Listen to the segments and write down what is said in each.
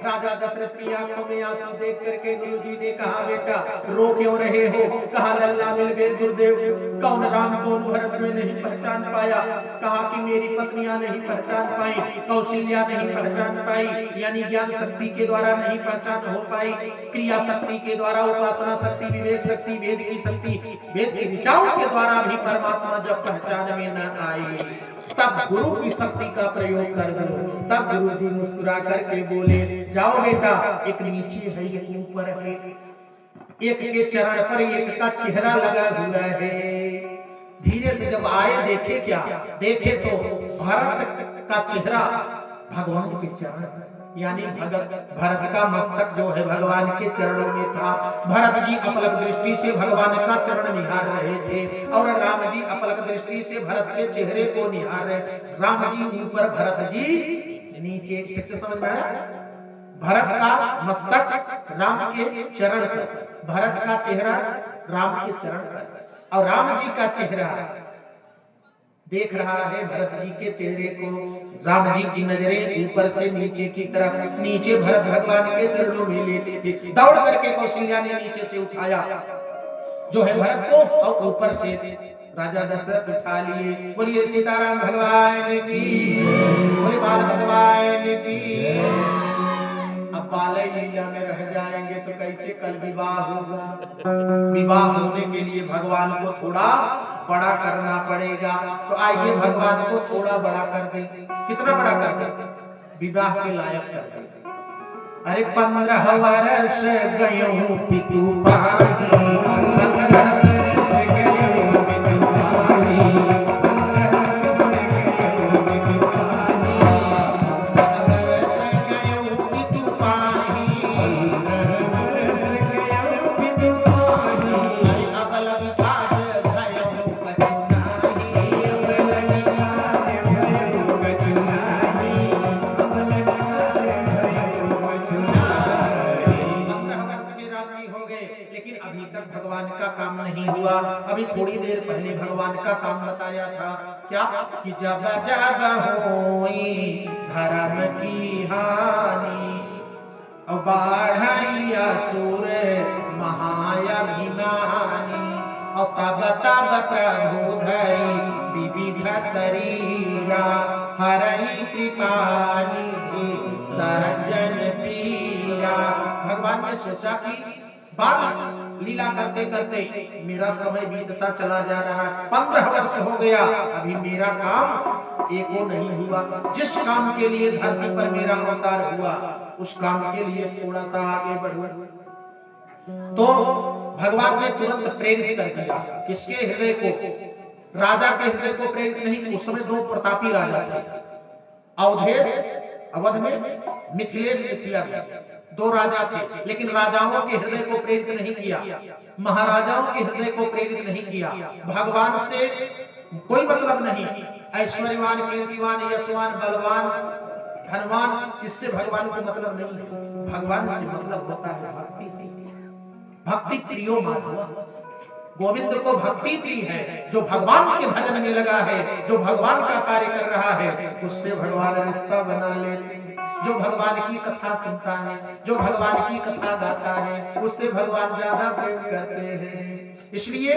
राजा दशरथ की आंखों में आंसू देख करके गुरु जी ने कहा, बेटा रो क्यों रहे हो? कहा, लल्ला मिल गए गुरुदेव, कौन राम कौन भरत में नहीं पहचान पाया। कहा कि मेरी पत्नियां नहीं पहचान पाई, कौशल्या नहीं पहचान पाई, यानी ज्ञान शक्ति के द्वारा नहीं पहचान हो पाई, क्रिया शक्ति के द्वारा, उपासना शक्ति, विवेक शक्ति, वेद की शक्ति, वेद के विचारों के द्वारा भी परमात्मा जब पहचान में न आई, तब गुरु की शक्ति का प्रयोग कर दो। तब गुरु जी मुस्कुरा करके बोले, जाओ बेटा, एक नीचे है एक ऊपर है, एक के चरण पर एक का चेहरा लगा हुआ है। धीरे से जब आए देखे, क्या देखे तो भरत का चेहरा भगवान के चरण, यानी भरत का मस्तक जो है भगवान के चरणों में था। भरत जी अपलक दृष्टि से भगवान का चरण निहार रहे थे और राम जी अपलक दृष्टि से भरत के चेहरे को निहार रहे। राम जी ऊपर, भरत जी नीचे। ठीक से समझ में आया? भरत का मस्तक राम के चरण पर, भरत का चेहरा राम के चरण पर, और राम जी का चेहरा देख रहा है भरत जी के चेहरे को। राम जी की नजरें ऊपर से नीचे की तरफ, नीचे भरत भगवान के चरणों में लेटे थे। दौड़ करके कौशल्या ने नीचे से उठाया जो है भरत को, और ऊपर से राजा दशरथ उठा लिए। बोलिए सीताराम भगवान की, बोले बाल भगवान की। अब बालय लीला में रह जाएंगे तो कैसे कल विवाह होगा? विवाह होने के लिए भगवान को थोड़ा बड़ा करना पड़ेगा। तो आइए भगवान को थोड़ा बड़ा कर दें। कितना बड़ा कर दें? विवाह के लायक कर दें। अरे 15 वर्ष गयो पितु पानी, 15 वर्ष गयो पितु पानी, अभी थोड़ी देर पहले भगवान का काम बताया था। क्या कि जब जब होई धर्म की हानि, और बाढ़ई असुर महाअभिमानी, और तब तब प्रभु धरि विविध शरीरा, हरहि कृपा निधि सज्जन पीरा। भगवान ने सोचा कि बात लीला करते करते मेरा समय बीतता चला जा रहा है। 15 वर्ष हो गया, अभी मेरा काम एको नहीं हुआ। जिस काम के लिए धरती पर मेरा अवतार हुआ, उस काम के लिए थोड़ा सा आगे बढ़ूं। तो भगवान ने तुरंत प्रेरित कर दिया। किसके हृदय को? राजा के हृदय को प्रेरित नहीं। उस समय 2 प्रतापी राजा थे, अवधेश अवध में, मिथिलेश मिथिला में। 2 राजा थे, लेकिन राजाओं के हृदय को प्रेरित नहीं किया, महाराजाओं के हृदय को प्रेरित नहीं किया। भगवान से कोई मतलब नहीं। ऐश्वर्यवान, कीर्तिवान, यशवान, बलवान, धनवान, इससे भगवान को मतलब नहीं। भगवान से मतलब होता है भक्ति से। भक्ति प्रियो माधव, गोविंद को भक्ति प्रिय है। जो भगवान के भजन में लगा है, जो भगवान का कार्य कर रहा है, उससे भगवान रिश्ता बना लेते हैं। जो भगवान की कथा सुनता है, जो भगवान की कथा गाता है, उससे भगवान ज्यादा प्रेम करते हैं। इसलिए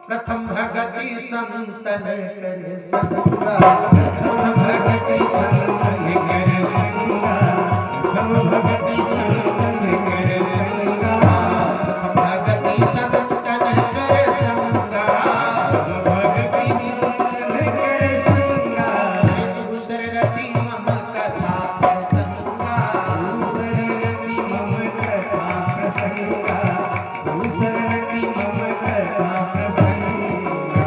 प्रथम भगति संतन करे संगा, प्रथम भगति संतन करे संगा, प्रथम भगति संतन करे संगा, प्रथम भगति संतन करे संगा, भगति संतन करे संगा। दूसरे रति मम कथा प्रसंगा, दूसरे रति मम कथा प्रसंगा, दूसरे रति मम कथा प्रसंगा।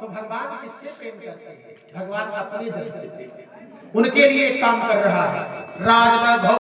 तो भगवान किससे प्रेम करते हैं? भगवान अपने उनके लिए काम कर रहा है। राज वैभव